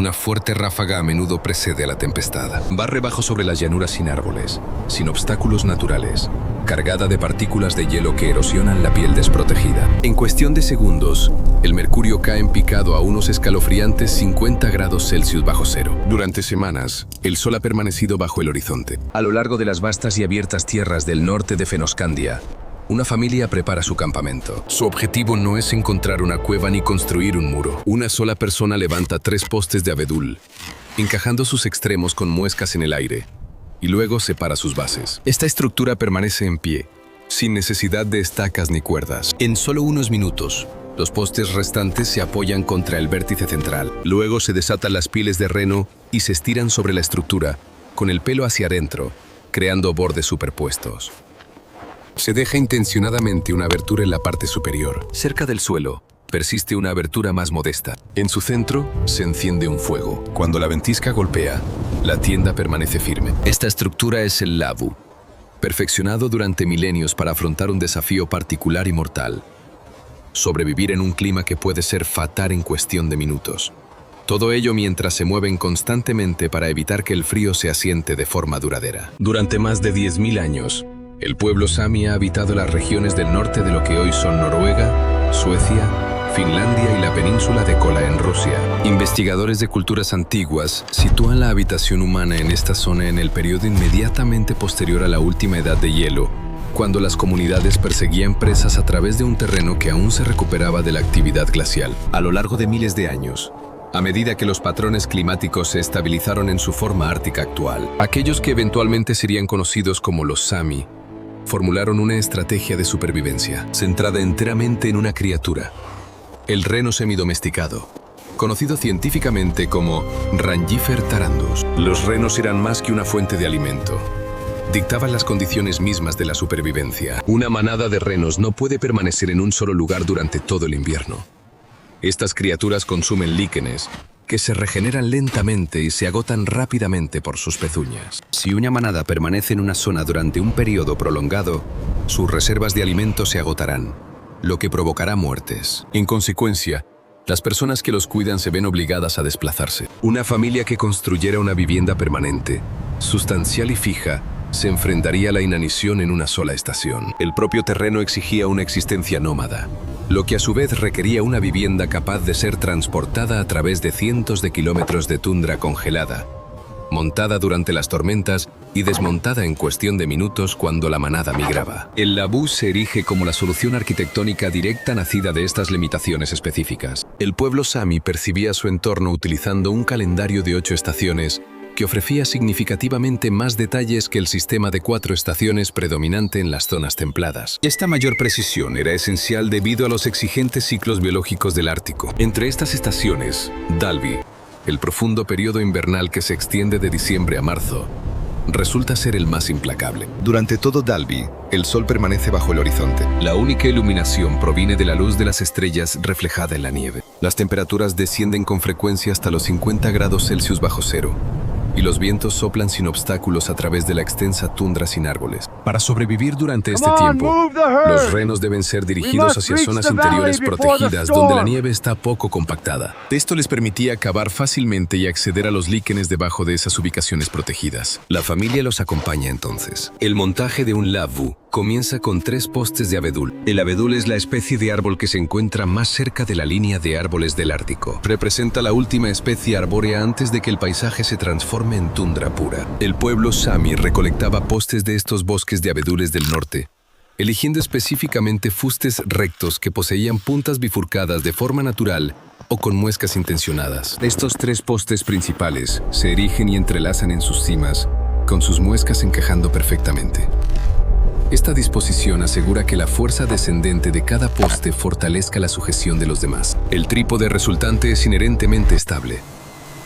Una fuerte ráfaga a menudo precede a la tempestad. Barre bajo sobre las llanuras sin árboles, sin obstáculos naturales, cargada de partículas de hielo que erosionan la piel desprotegida. En cuestión de segundos, el mercurio cae en picado a unos escalofriantes 50 grados Celsius bajo cero. Durante semanas, el sol ha permanecido bajo el horizonte. A lo largo de las vastas y abiertas tierras del norte de Fennoscandia, una familia prepara su campamento. Su objetivo no es encontrar una cueva ni construir un muro. Una sola persona levanta 3 postes de abedul, encajando sus extremos con muescas en el aire, y luego separa sus bases. Esta estructura permanece en pie, sin necesidad de estacas ni cuerdas. En solo unos minutos, los postes restantes se apoyan contra el vértice central. Luego se desatan las pieles de reno y se estiran sobre la estructura, con el pelo hacia adentro, creando bordes superpuestos. Se deja intencionadamente una abertura en la parte superior. Cerca del suelo, persiste una abertura más modesta. En su centro, se enciende un fuego. Cuando la ventisca golpea, la tienda permanece firme. Esta estructura es el lavu, perfeccionado durante milenios para afrontar un desafío particular y mortal: sobrevivir en un clima que puede ser fatal en cuestión de minutos. Todo ello mientras se mueven constantemente para evitar que el frío se asiente de forma duradera. Durante más de 10.000 años, el pueblo sami ha habitado las regiones del norte de lo que hoy son Noruega, Suecia, Finlandia y la península de Kola en Rusia. Investigadores de culturas antiguas sitúan la habitación humana en esta zona en el periodo inmediatamente posterior a la última edad de hielo, cuando las comunidades perseguían presas a través de un terreno que aún se recuperaba de la actividad glacial. A lo largo de miles de años, a medida que los patrones climáticos se estabilizaron en su forma ártica actual, aquellos que eventualmente serían conocidos como los Sami formularon una estrategia de supervivencia centrada enteramente en una criatura: el reno semidomesticado, conocido científicamente como Rangifer tarandus. Los renos eran más que una fuente de alimento. Dictaban las condiciones mismas de la supervivencia. Una manada de renos no puede permanecer en un solo lugar durante todo el invierno. Estas criaturas consumen líquenes, que se regeneran lentamente y se agotan rápidamente por sus pezuñas. Si una manada permanece en una zona durante un periodo prolongado, sus reservas de alimentos se agotarán, lo que provocará muertes. En consecuencia, las personas que los cuidan se ven obligadas a desplazarse. Una familia que construyera una vivienda permanente, sustancial y fija, se enfrentaría a la inanición en una sola estación. El propio terreno exigía una existencia nómada, lo que a su vez requería una vivienda capaz de ser transportada a través de cientos de kilómetros de tundra congelada, montada durante las tormentas y desmontada en cuestión de minutos cuando la manada migraba. El lavu se erige como la solución arquitectónica directa nacida de estas limitaciones específicas. El pueblo sami percibía su entorno utilizando un calendario de 8 estaciones que ofrecía significativamente más detalles que el sistema de 4 estaciones predominante en las zonas templadas. Esta mayor precisión era esencial debido a los exigentes ciclos biológicos del Ártico. Entre estas estaciones, Dalvi, el profundo periodo invernal que se extiende de diciembre a marzo, resulta ser el más implacable. Durante todo Dalvi, el sol permanece bajo el horizonte. La única iluminación proviene de la luz de las estrellas reflejada en la nieve. Las temperaturas descienden con frecuencia hasta los 50 grados Celsius bajo cero, y los vientos soplan sin obstáculos a través de la extensa tundra sin árboles. Para sobrevivir durante este tiempo, los renos deben ser dirigidos hacia zonas interiores protegidas donde la nieve está poco compactada. Esto les permitía cavar fácilmente y acceder a los líquenes debajo de esas ubicaciones protegidas. La familia los acompaña entonces. El montaje de un lavu comienza con 3 postes de abedul. El abedul es la especie de árbol que se encuentra más cerca de la línea de árboles del Ártico. Representa la última especie arbórea antes de que el paisaje se transforme en tundra pura. El pueblo sami recolectaba postes de estos bosques de abedules del norte, eligiendo específicamente fustes rectos que poseían puntas bifurcadas de forma natural o con muescas intencionadas. Estos 3 postes principales se erigen y entrelazan en sus cimas, con sus muescas encajando perfectamente. Esta disposición asegura que la fuerza descendente de cada poste fortalezca la sujeción de los demás. El trípode resultante es inherentemente estable.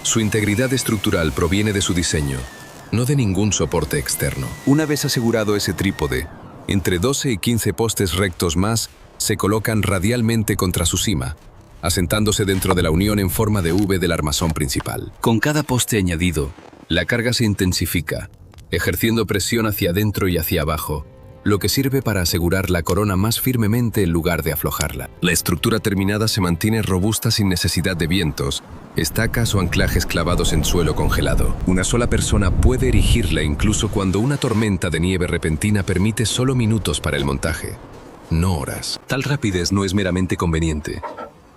Su integridad estructural proviene de su diseño, no de ningún soporte externo. Una vez asegurado ese trípode, entre 12 y 15 postes rectos más se colocan radialmente contra su cima, asentándose dentro de la unión en forma de V del armazón principal. Con cada poste añadido, la carga se intensifica, ejerciendo presión hacia adentro y hacia abajo, lo que sirve para asegurar la corona más firmemente en lugar de aflojarla. La estructura terminada se mantiene robusta sin necesidad de vientos, estacas o anclajes clavados en suelo congelado. Una sola persona puede erigirla incluso cuando una tormenta de nieve repentina permite solo minutos para el montaje, no horas. Tal rapidez no es meramente conveniente.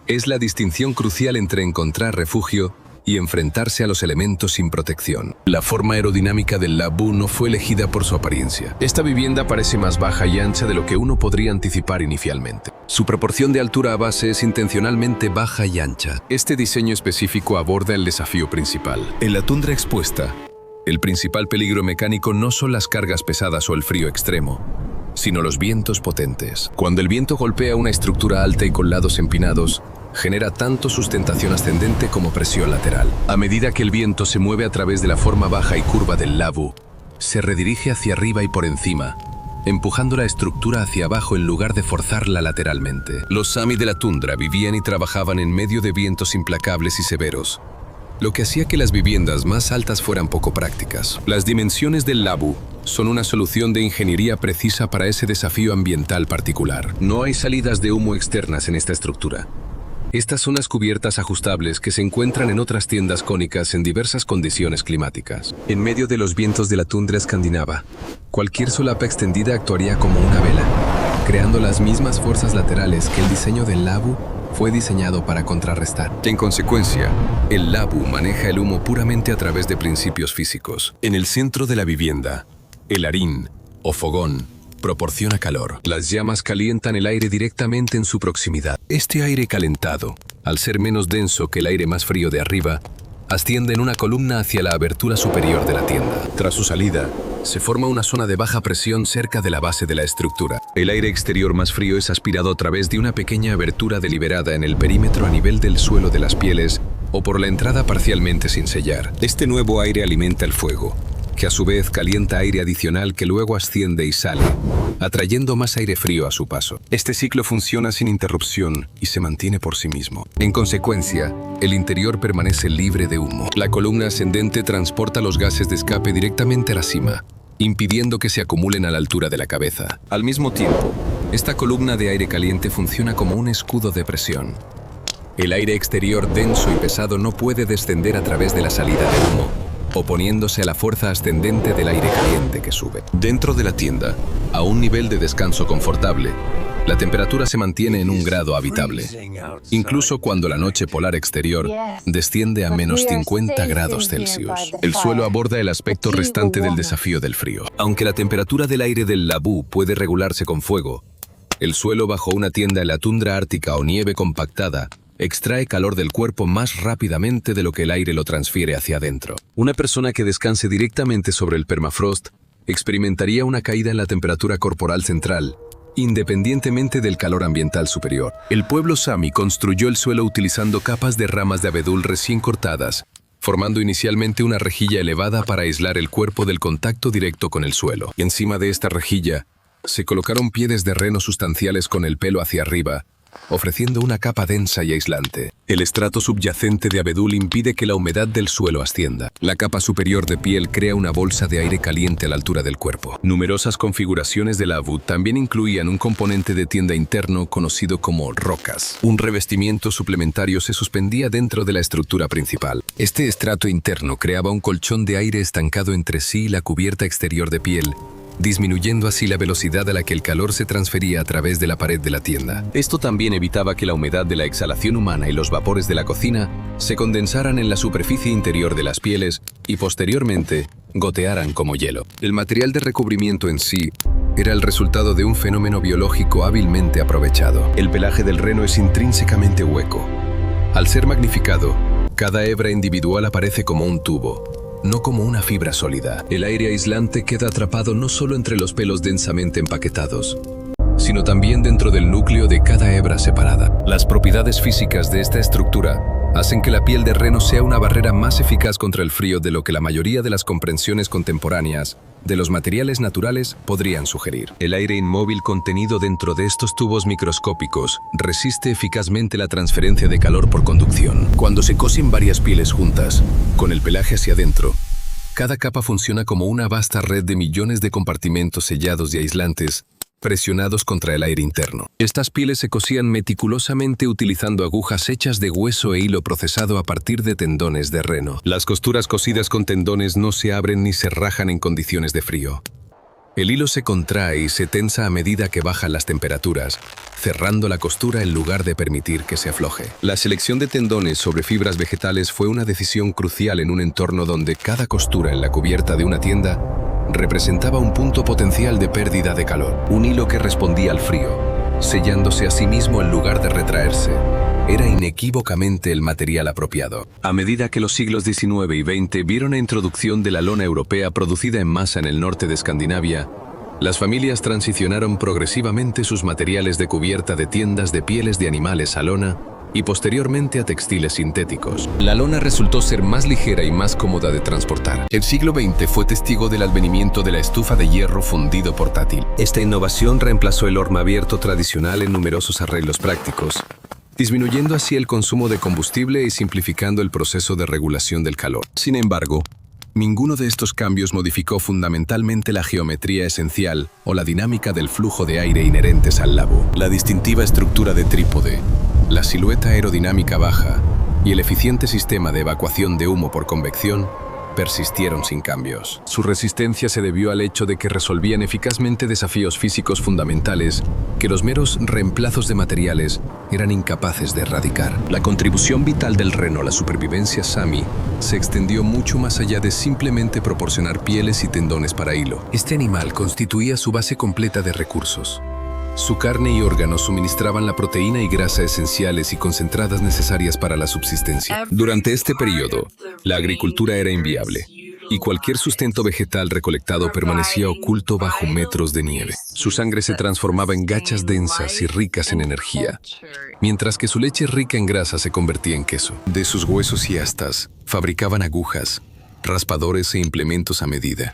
Es la distinción crucial entre encontrar refugio y enfrentarse a los elementos sin protección. La forma aerodinámica del Labu no fue elegida por su apariencia. Esta vivienda parece más baja y ancha de lo que uno podría anticipar inicialmente. Su proporción de altura a base es intencionalmente baja y ancha. Este diseño específico aborda el desafío principal. En la tundra expuesta, el principal peligro mecánico no son las cargas pesadas o el frío extremo, sino los vientos potentes. Cuando el viento golpea una estructura alta y con lados empinados, genera tanto sustentación ascendente como presión lateral. A medida que el viento se mueve a través de la forma baja y curva del Labu, se redirige hacia arriba y por encima, empujando la estructura hacia abajo en lugar de forzarla lateralmente. Los Sami de la tundra vivían y trabajaban en medio de vientos implacables y severos, lo que hacía que las viviendas más altas fueran poco prácticas. Las dimensiones del Labu son una solución de ingeniería precisa para ese desafío ambiental particular. No hay salidas de humo externas en esta estructura. Estas son las cubiertas ajustables que se encuentran en otras tiendas cónicas en diversas condiciones climáticas. En medio de los vientos de la tundra escandinava, cualquier solapa extendida actuaría como una vela, creando las mismas fuerzas laterales que el diseño del Labu fue diseñado para contrarrestar. En consecuencia, el Labu maneja el humo puramente a través de principios físicos. En el centro de la vivienda, el harín, o fogón, proporciona calor. Las llamas calientan el aire directamente en su proximidad. Este aire calentado, al ser menos denso que el aire más frío de arriba, asciende en una columna hacia la abertura superior de la tienda. Tras su salida, se forma una zona de baja presión cerca de la base de la estructura. El aire exterior más frío es aspirado a través de una pequeña abertura deliberada en el perímetro a nivel del suelo de las pieles o por la entrada parcialmente sin sellar. Este nuevo aire alimenta el fuego, que a su vez calienta aire adicional que luego asciende y sale, atrayendo más aire frío a su paso. Este ciclo funciona sin interrupción y se mantiene por sí mismo. En consecuencia, el interior permanece libre de humo. La columna ascendente transporta los gases de escape directamente a la cima, impidiendo que se acumulen a la altura de la cabeza. Al mismo tiempo, esta columna de aire caliente funciona como un escudo de presión. El aire exterior denso y pesado no puede descender a través de la salida de humo, oponiéndose a la fuerza ascendente del aire caliente que sube. Dentro de la tienda, a un nivel de descanso confortable, la temperatura se mantiene en un grado habitable, incluso cuando la noche polar exterior desciende a menos 50 grados Celsius. El suelo aborda el aspecto restante del desafío del frío. Aunque la temperatura del aire del Labu puede regularse con fuego, el suelo bajo una tienda en la tundra ártica o nieve compactada extrae calor del cuerpo más rápidamente de lo que el aire lo transfiere hacia adentro. Una persona que descanse directamente sobre el permafrost experimentaría una caída en la temperatura corporal central, independientemente del calor ambiental superior. El pueblo Sami construyó el suelo utilizando capas de ramas de abedul recién cortadas, formando inicialmente una rejilla elevada para aislar el cuerpo del contacto directo con el suelo. Y encima de esta rejilla se colocaron pieles de reno sustanciales con el pelo hacia arriba, ofreciendo una capa densa y aislante. El estrato subyacente de abedul impide que la humedad del suelo ascienda. La capa superior de piel crea una bolsa de aire caliente a la altura del cuerpo. Numerosas configuraciones del Labu también incluían un componente de tienda interno conocido como rocas. Un revestimiento suplementario se suspendía dentro de la estructura principal. Este estrato interno creaba un colchón de aire estancado entre sí y la cubierta exterior de piel, disminuyendo así la velocidad a la que el calor se transfería a través de la pared de la tienda. Esto también evitaba que la humedad de la exhalación humana y los vapores de la cocina se condensaran en la superficie interior de las pieles y posteriormente gotearan como hielo. El material de recubrimiento en sí era el resultado de un fenómeno biológico hábilmente aprovechado. El pelaje del reno es intrínsecamente hueco. Al ser magnificado, cada hebra individual aparece como un tubo, no como una fibra sólida. El aire aislante queda atrapado no solo entre los pelos densamente empaquetados, sino también dentro del núcleo de cada hebra separada. Las propiedades físicas de esta estructura hacen que la piel de reno sea una barrera más eficaz contra el frío de lo que la mayoría de las comprensiones contemporáneas de los materiales naturales podrían sugerir. El aire inmóvil contenido dentro de estos tubos microscópicos resiste eficazmente la transferencia de calor por conducción. Cuando se cosen varias pieles juntas, con el pelaje hacia adentro, Cada capa funciona como una vasta red de millones de compartimentos sellados y aislantes, presionados contra el aire interno. Estas pieles se cosían meticulosamente utilizando agujas hechas de hueso e hilo procesado a partir de tendones de reno. Las costuras cosidas con tendones no se abren ni se rajan en condiciones de frío. El hilo se contrae y se tensa a medida que bajan las temperaturas, cerrando la costura en lugar de permitir que se afloje. La selección de tendones sobre fibras vegetales fue una decisión crucial en un entorno donde cada costura en la cubierta de una tienda representaba un punto potencial de pérdida de calor. Un hilo que respondía al frío, sellándose a sí mismo en lugar de retraerse, era inequívocamente el material apropiado. A medida que los siglos XIX y XX vieron la introducción de la lona europea producida en masa en el norte de Escandinavia, las familias transicionaron progresivamente sus materiales de cubierta de tiendas de pieles de animales a lona y posteriormente a textiles sintéticos. La lona resultó ser más ligera y más cómoda de transportar. El siglo XX fue testigo del advenimiento de la estufa de hierro fundido portátil. Esta innovación reemplazó el horno abierto tradicional en numerosos arreglos prácticos, disminuyendo así el consumo de combustible y simplificando el proceso de regulación del calor. Sin embargo, ninguno de estos cambios modificó fundamentalmente la geometría esencial o la dinámica del flujo de aire inherentes al lavabo. La distintiva estructura de trípode, la silueta aerodinámica baja y el eficiente sistema de evacuación de humo por convección persistieron sin cambios. Su resistencia se debió al hecho de que resolvían eficazmente desafíos físicos fundamentales que los meros reemplazos de materiales eran incapaces de erradicar. La contribución vital del reno a la supervivencia Sámi se extendió mucho más allá de simplemente proporcionar pieles y tendones para hilo. Este animal constituía su base completa de recursos. Su carne y órganos suministraban la proteína y grasa esenciales y concentradas necesarias para la subsistencia. Durante este periodo, la agricultura era inviable, y cualquier sustento vegetal recolectado permanecía oculto bajo metros de nieve. Su sangre se transformaba en gachas densas y ricas en energía, mientras que su leche rica en grasa se convertía en queso. De sus huesos y astas, fabricaban agujas, raspadores e implementos a medida.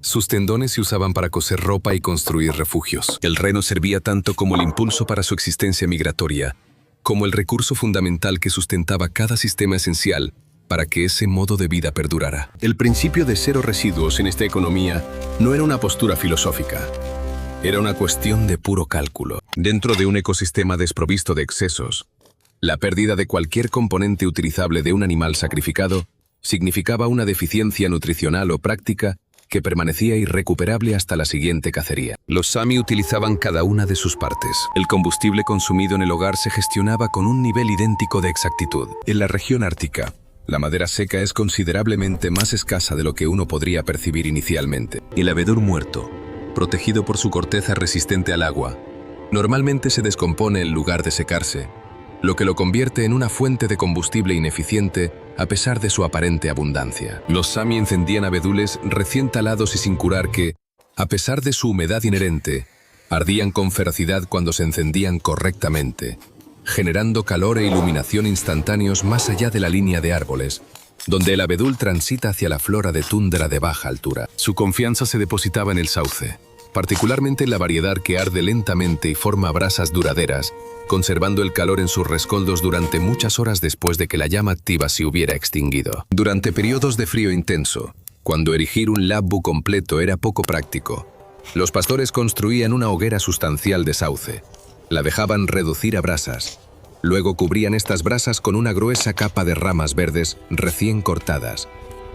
Sus tendones se usaban para coser ropa y construir refugios. El reno servía tanto como el impulso para su existencia migratoria, como el recurso fundamental que sustentaba cada sistema esencial para que ese modo de vida perdurara. El principio de cero residuos en esta economía no era una postura filosófica, era una cuestión de puro cálculo. Dentro de un ecosistema desprovisto de excesos, la pérdida de cualquier componente utilizable de un animal sacrificado significaba una deficiencia nutricional o práctica que permanecía irrecuperable hasta la siguiente cacería. Los Sami utilizaban cada una de sus partes. El combustible consumido en el hogar se gestionaba con un nivel idéntico de exactitud. En la región ártica, la madera seca es considerablemente más escasa de lo que uno podría percibir inicialmente. El abedul muerto, protegido por su corteza resistente al agua, normalmente se descompone en lugar de secarse, lo que lo convierte en una fuente de combustible ineficiente a pesar de su aparente abundancia. Los Sami encendían abedules recién talados y sin curar que, a pesar de su humedad inherente, ardían con ferocidad cuando se encendían correctamente, generando calor e iluminación instantáneos más allá de la línea de árboles, donde el abedul transita hacia la flora de tundra de baja altura. Su confianza se depositaba en el sauce, particularmente en la variedad que arde lentamente y forma brasas duraderas, conservando el calor en sus rescoldos durante muchas horas después de que la llama activa se hubiera extinguido. Durante periodos de frío intenso, cuando erigir un labbu completo era poco práctico, los pastores construían una hoguera sustancial de sauce, la dejaban reducir a brasas, luego cubrían estas brasas con una gruesa capa de ramas verdes recién cortadas,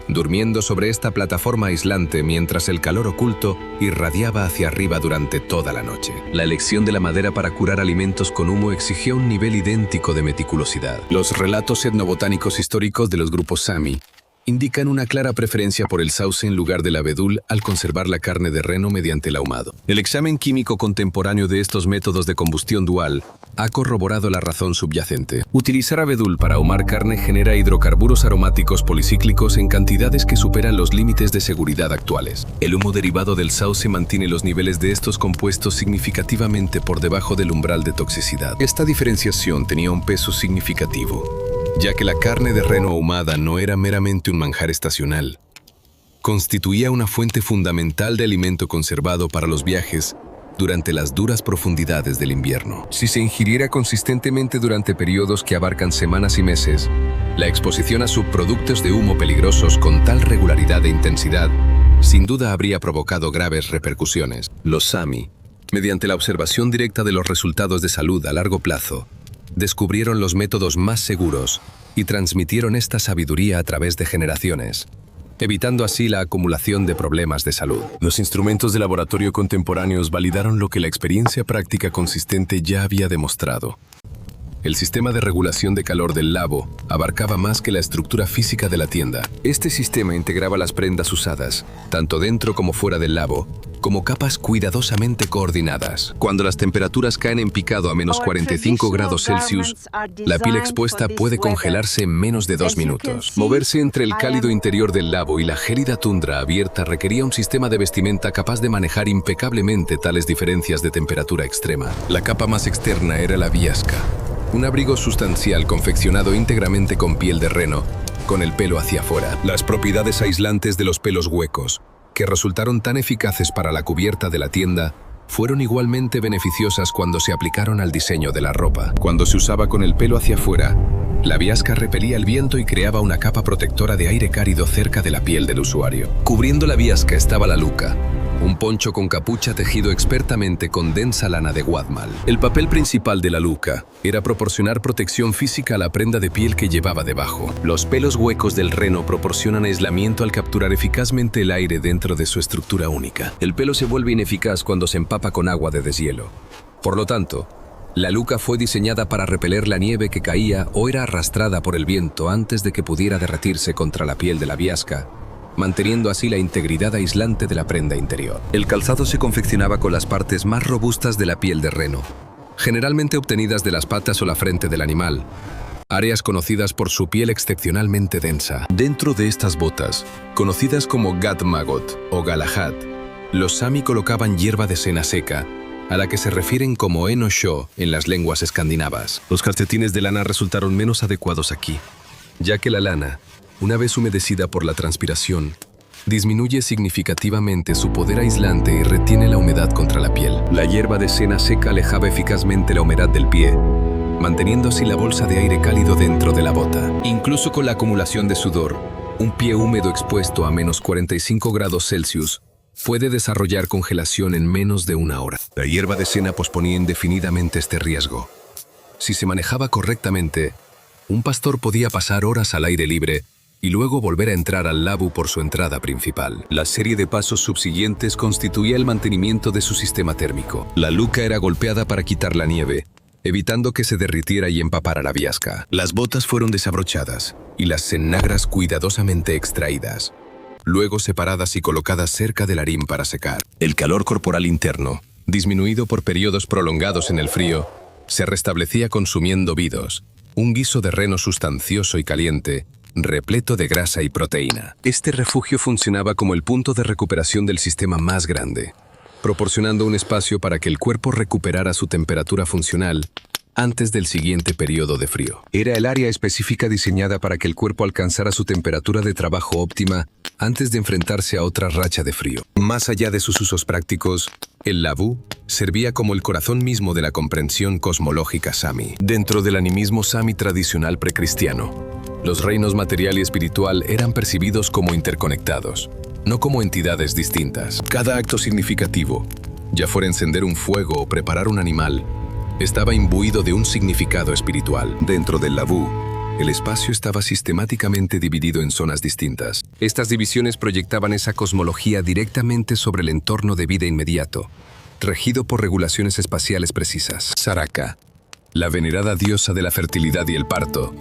durmiendo sobre esta plataforma aislante mientras el calor oculto irradiaba hacia arriba durante toda la noche. La elección de la madera para curar alimentos con humo exigió un nivel idéntico de meticulosidad. Los relatos etnobotánicos históricos de los grupos Sami indican una clara preferencia por el sauce en lugar del abedul al conservar la carne de reno mediante el ahumado. El examen químico contemporáneo de estos métodos de combustión dual ha corroborado la razón subyacente. Utilizar abedul para ahumar carne genera hidrocarburos aromáticos policíclicos en cantidades que superan los límites de seguridad actuales. El humo derivado del sauce mantiene los niveles de estos compuestos significativamente por debajo del umbral de toxicidad. Esta diferenciación tenía un peso significativo, ya que la carne de reno ahumada no era meramente un manjar estacional. Constituía una fuente fundamental de alimento conservado para los viajes durante las duras profundidades del invierno. Si se ingiriera consistentemente durante periodos que abarcan semanas y meses, la exposición a subproductos de humo peligrosos con tal regularidad e intensidad sin duda habría provocado graves repercusiones. Los Sami, mediante la observación directa de los resultados de salud a largo plazo, descubrieron los métodos más seguros y transmitieron esta sabiduría a través de generaciones, evitando así la acumulación de problemas de salud. Los instrumentos de laboratorio contemporáneos validaron lo que la experiencia práctica consistente ya había demostrado. El sistema de regulación de calor del lavabo abarcaba más que la estructura física de la tienda. Este sistema integraba las prendas usadas, tanto dentro como fuera del lavabo, como capas cuidadosamente coordinadas. Cuando las temperaturas caen en picado a menos 45 grados Celsius, la piel expuesta puede congelarse en menos de 2 minutos. Moverse entre el cálido interior del lavabo y la gélida tundra abierta requería un sistema de vestimenta capaz de manejar impecablemente tales diferencias de temperatura extrema. La capa más externa era la viasca, un abrigo sustancial confeccionado íntegramente con piel de reno, con el pelo hacia afuera. Las propiedades aislantes de los pelos huecos, que resultaron tan eficaces para la cubierta de la tienda, fueron igualmente beneficiosas cuando se aplicaron al diseño de la ropa. Cuando se usaba con el pelo hacia afuera, la viasca repelía el viento y creaba una capa protectora de aire cálido cerca de la piel del usuario. Cubriendo la viasca estaba la luca, un poncho con capucha tejido expertamente con densa lana de guadmal. El papel principal de la luca era proporcionar protección física a la prenda de piel que llevaba debajo. Los pelos huecos del reno proporcionan aislamiento al capturar eficazmente el aire dentro de su estructura única. El pelo se vuelve ineficaz cuando se empapa con agua de deshielo. Por lo tanto, la luca fue diseñada para repeler la nieve que caía o era arrastrada por el viento antes de que pudiera derretirse contra la piel de la viasca, manteniendo así la integridad aislante de la prenda interior. El calzado se confeccionaba con las partes más robustas de la piel de reno, generalmente obtenidas de las patas o la frente del animal, áreas conocidas por su piel excepcionalmente densa. Dentro de estas botas, conocidas como gat magot o galahad, los Sami colocaban hierba de sena seca, a la que se refieren como eno-sho en las lenguas escandinavas. Los calcetines de lana resultaron menos adecuados aquí, ya que la lana, una vez humedecida por la transpiración, disminuye significativamente su poder aislante y retiene la humedad contra la piel. La hierba de sena seca alejaba eficazmente la humedad del pie, manteniendo así la bolsa de aire cálido dentro de la bota. Incluso con la acumulación de sudor, un pie húmedo expuesto a menos 45 grados Celsius puede desarrollar congelación en menos de una hora. La hierba de sena posponía indefinidamente este riesgo. Si se manejaba correctamente, un pastor podía pasar horas al aire libre y luego volver a entrar al lavabo por su entrada principal. La serie de pasos subsiguientes constituía el mantenimiento de su sistema térmico. La luca era golpeada para quitar la nieve, evitando que se derritiera y empapara la viasca. Las botas fueron desabrochadas y las cenagras cuidadosamente extraídas, luego separadas y colocadas cerca del harín para secar. El calor corporal interno, disminuido por periodos prolongados en el frío, se restablecía consumiendo vidos, un guiso de reno sustancioso y caliente, repleto de grasa y proteína. Este refugio funcionaba como el punto de recuperación del sistema más grande, proporcionando un espacio para que el cuerpo recuperara su temperatura funcional antes del siguiente periodo de frío. Era el área específica diseñada para que el cuerpo alcanzara su temperatura de trabajo óptima antes de enfrentarse a otra racha de frío. Más allá de sus usos prácticos, el lavabo servía como el corazón mismo de la comprensión cosmológica Sami. Dentro del animismo Sami tradicional precristiano, los reinos material y espiritual eran percibidos como interconectados, no como entidades distintas. Cada acto significativo, ya fuera encender un fuego o preparar un animal, estaba imbuido de un significado espiritual. Dentro del lavabo, el espacio estaba sistemáticamente dividido en zonas distintas. Estas divisiones proyectaban esa cosmología directamente sobre el entorno de vida inmediato, regido por regulaciones espaciales precisas. Saraka, la venerada diosa de la fertilidad y el parto,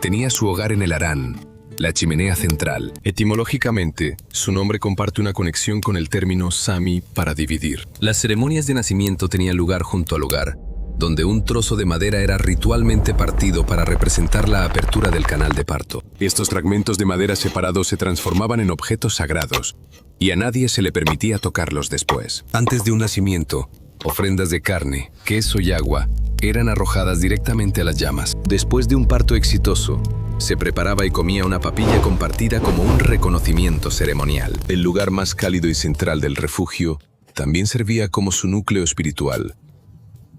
tenía su hogar en el Harán, la chimenea central. Etimológicamente, su nombre comparte una conexión con el término Sami para dividir. Las ceremonias de nacimiento tenían lugar junto al hogar, donde un trozo de madera era ritualmente partido para representar la apertura del canal de parto. Estos fragmentos de madera separados se transformaban en objetos sagrados, y a nadie se le permitía tocarlos después. Antes de un nacimiento, ofrendas de carne, queso y agua eran arrojadas directamente a las llamas. Después de un parto exitoso, se preparaba y comía una papilla compartida como un reconocimiento ceremonial. El lugar más cálido y central del refugio también servía como su núcleo espiritual,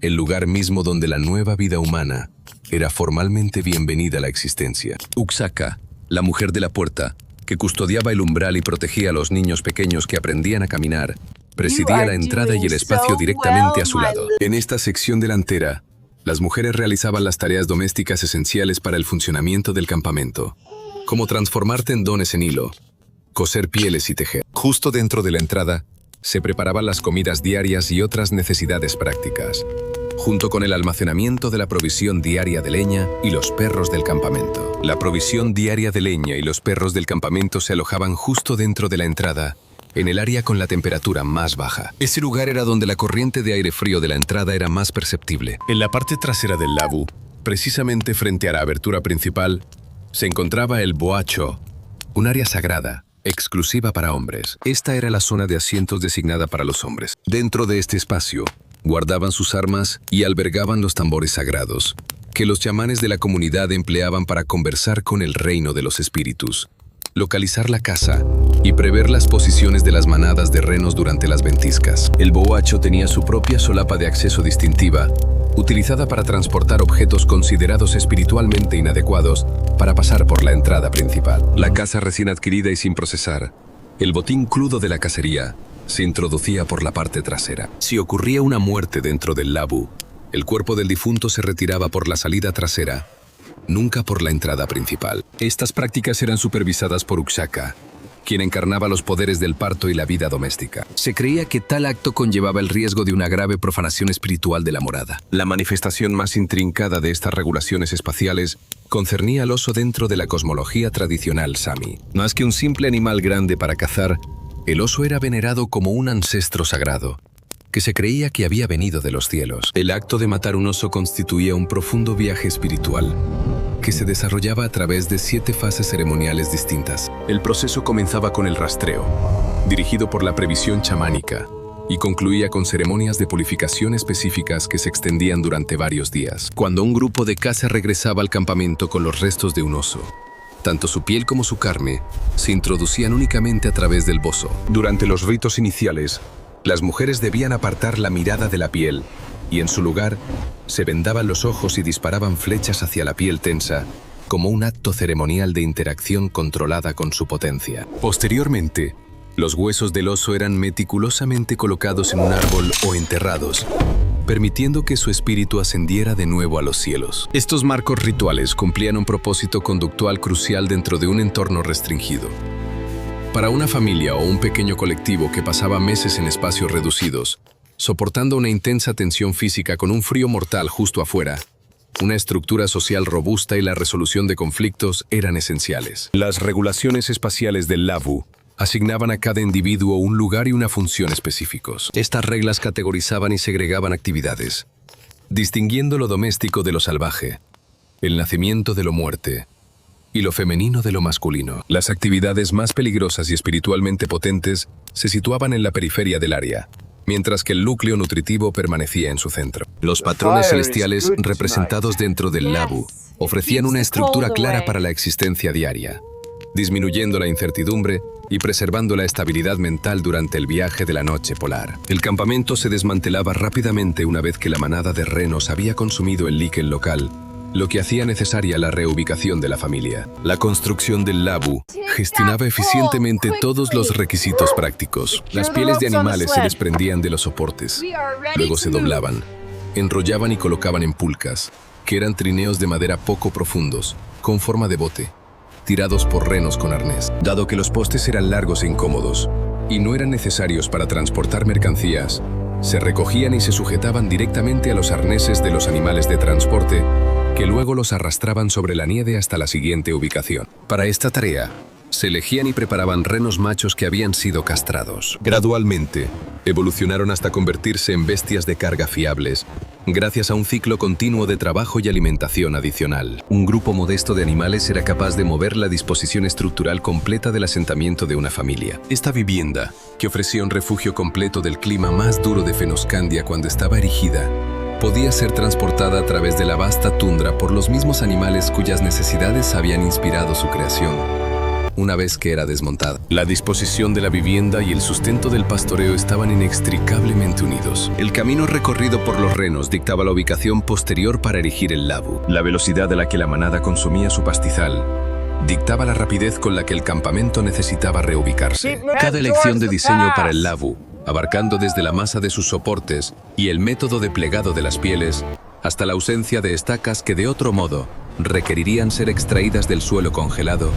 el lugar mismo donde la nueva vida humana era formalmente bienvenida a la existencia. Uxaka, la mujer de la puerta, que custodiaba el umbral y protegía a los niños pequeños que aprendían a caminar, presidía la entrada y el espacio directamente a su lado. En esta sección delantera, las mujeres realizaban las tareas domésticas esenciales para el funcionamiento del campamento, como transformar tendones en hilo, coser pieles y tejer. Justo dentro de la entrada, se preparaban las comidas diarias y otras necesidades prácticas, junto con el almacenamiento de la provisión diaria de leña y los perros del campamento. La provisión diaria de leña y los perros del campamento se alojaban justo dentro de la entrada, en el área con la temperatura más baja. Ese lugar era donde la corriente de aire frío de la entrada era más perceptible. En la parte trasera del labu, precisamente frente a la abertura principal, se encontraba el boacho, un área sagrada, exclusiva para hombres. Esta era la zona de asientos designada para los hombres. Dentro de este espacio, guardaban sus armas y albergaban los tambores sagrados, que los chamanes de la comunidad empleaban para conversar con el reino de los espíritus, localizar la caza y prever las posiciones de las manadas de renos durante las ventiscas. El boacho tenía su propia solapa de acceso distintiva, utilizada para transportar objetos considerados espiritualmente inadecuados para pasar por la entrada principal. La caza recién adquirida y sin procesar, el botín crudo de la cacería, se introducía por la parte trasera. Si ocurría una muerte dentro del labu, el cuerpo del difunto se retiraba por la salida trasera, nunca por la entrada principal. Estas prácticas eran supervisadas por Uxaka, quien encarnaba los poderes del parto y la vida doméstica. Se creía que tal acto conllevaba el riesgo de una grave profanación espiritual de la morada. La manifestación más intrincada de estas regulaciones espaciales concernía al oso dentro de la cosmología tradicional Sami. Más que un simple animal grande para cazar, el oso era venerado como un ancestro sagrado, que se creía que había venido de los cielos. El acto de matar un oso constituía un profundo viaje espiritual, que se desarrollaba a través de 7 fases ceremoniales distintas. El proceso comenzaba con el rastreo, dirigido por la previsión chamánica, y concluía con ceremonias de purificación específicas que se extendían durante varios días. Cuando un grupo de caza regresaba al campamento con los restos de un oso, tanto su piel como su carne se introducían únicamente a través del bozo. Durante los ritos iniciales, las mujeres debían apartar la mirada de la piel y en su lugar se vendaban los ojos y disparaban flechas hacia la piel tensa, como un acto ceremonial de interacción controlada con su potencia. Posteriormente, los huesos del oso eran meticulosamente colocados en un árbol o enterrados, permitiendo que su espíritu ascendiera de nuevo a los cielos. Estos marcos rituales cumplían un propósito conductual crucial dentro de un entorno restringido. Para una familia o un pequeño colectivo que pasaba meses en espacios reducidos, soportando una intensa tensión física con un frío mortal justo afuera, una estructura social robusta y la resolución de conflictos eran esenciales. Las regulaciones espaciales del labu asignaban a cada individuo un lugar y una función específicos. Estas reglas categorizaban y segregaban actividades, distinguiendo lo doméstico de lo salvaje, el nacimiento de lo muerte y lo femenino de lo masculino. Las actividades más peligrosas y espiritualmente potentes se situaban en la periferia del área, mientras que el núcleo nutritivo permanecía en su centro. Los patrones celestiales representados dentro del labu ofrecían una estructura clara para la existencia diaria, disminuyendo la incertidumbre y preservando la estabilidad mental durante el viaje de la noche polar. El campamento se desmantelaba rápidamente una vez que la manada de renos había consumido el líquen local, lo que hacía necesaria la reubicación de la familia. La construcción del labu gestionaba eficientemente todos los requisitos prácticos. Las pieles de animales se desprendían de los soportes, luego se doblaban, enrollaban y colocaban en pulcas, que eran trineos de madera poco profundos, con forma de bote, tirados por renos con arnés. Dado que los postes eran largos e incómodos, y no eran necesarios para transportar mercancías, se recogían y se sujetaban directamente a los arneses de los animales de transporte, que luego los arrastraban sobre la nieve hasta la siguiente ubicación. Para esta tarea, se elegían y preparaban renos machos que habían sido castrados. Gradualmente, evolucionaron hasta convertirse en bestias de carga fiables, gracias a un ciclo continuo de trabajo y alimentación adicional. Un grupo modesto de animales era capaz de mover la disposición estructural completa del asentamiento de una familia. Esta vivienda, que ofrecía un refugio completo del clima más duro de Fennoscandia cuando estaba erigida, podía ser transportada a través de la vasta tundra por los mismos animales cuyas necesidades habían inspirado su creación. una vez que era desmontada. La disposición de la vivienda y el sustento del pastoreo estaban inextricablemente unidos. El camino recorrido por los renos dictaba la ubicación posterior para erigir el labu. La velocidad a la que la manada consumía su pastizal dictaba la rapidez con la que el campamento necesitaba reubicarse. Cada elección de diseño para el labu, abarcando desde la masa de sus soportes y el método de plegado de las pieles, hasta la ausencia de estacas que de otro modo requerirían ser extraídas del suelo congelado,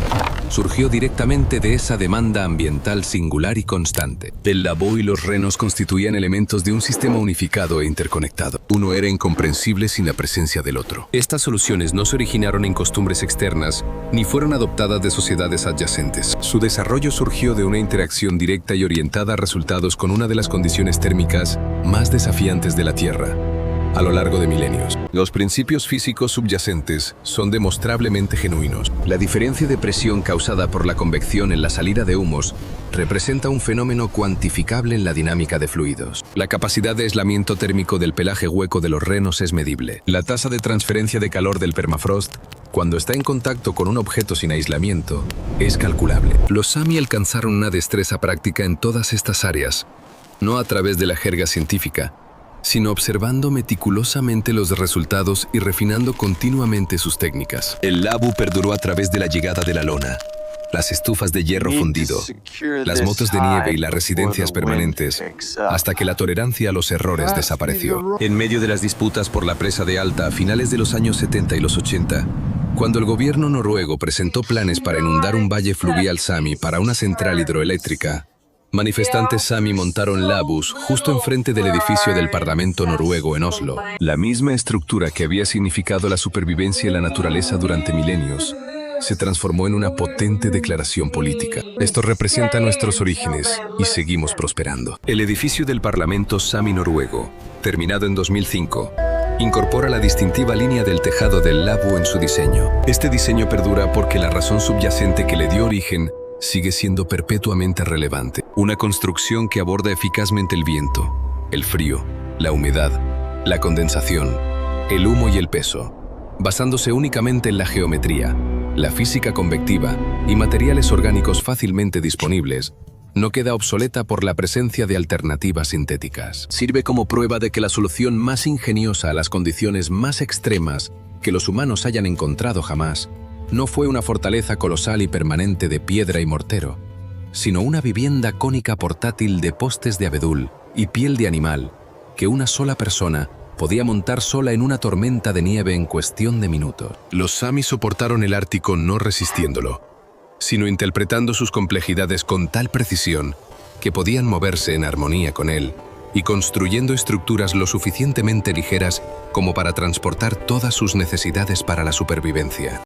surgió directamente de esa demanda ambiental singular y constante. El labu y los renos constituían elementos de un sistema unificado e interconectado. Uno era incomprensible sin la presencia del otro. Estas soluciones no se originaron en costumbres externas ni fueron adoptadas de sociedades adyacentes. Su desarrollo surgió de una interacción directa y orientada a resultados con una de las condiciones térmicas más desafiantes de la Tierra a lo largo de milenios. Los principios físicos subyacentes son demostrablemente genuinos. La diferencia de presión causada por la convección en la salida de humos representa un fenómeno cuantificable en la dinámica de fluidos. La capacidad de aislamiento térmico del pelaje hueco de los renos es medible. La tasa de transferencia de calor del permafrost, cuando está en contacto con un objeto sin aislamiento, es calculable. Los Sami alcanzaron una destreza práctica en todas estas áreas, no a través de la jerga científica, sino observando meticulosamente los resultados y refinando continuamente sus técnicas. El labu perduró a través de la llegada de la lona, las estufas de hierro fundido, las motos de nieve y las residencias permanentes, hasta que la tolerancia a los errores desapareció. En medio de las disputas por la presa de Alta a finales de los años 70 y los 80, cuando el gobierno noruego presentó planes para inundar un valle fluvial Sami para una central hidroeléctrica, manifestantes Sami montaron labus justo enfrente del edificio del Parlamento noruego en Oslo. La misma estructura que había significado la supervivencia en la naturaleza durante milenios se transformó en una potente declaración política. Esto representa nuestros orígenes y seguimos prosperando. El edificio del Parlamento Sami noruego, terminado en 2005, incorpora la distintiva línea del tejado del labu en su diseño. Este diseño perdura porque la razón subyacente que le dio origen sigue siendo perpetuamente relevante. Una construcción que aborda eficazmente el viento, el frío, la humedad, la condensación, el humo y el peso, basándose únicamente en la geometría, la física convectiva y materiales orgánicos fácilmente disponibles, no queda obsoleta por la presencia de alternativas sintéticas. Sirve como prueba de que la solución más ingeniosa a las condiciones más extremas que los humanos hayan encontrado jamás no fue una fortaleza colosal y permanente de piedra y mortero, sino una vivienda cónica portátil de postes de abedul y piel de animal que una sola persona podía montar sola en una tormenta de nieve en cuestión de minutos. Los Sami soportaron el Ártico no resistiéndolo, sino interpretando sus complejidades con tal precisión que podían moverse en armonía con él y construyendo estructuras lo suficientemente ligeras como para transportar todas sus necesidades para la supervivencia.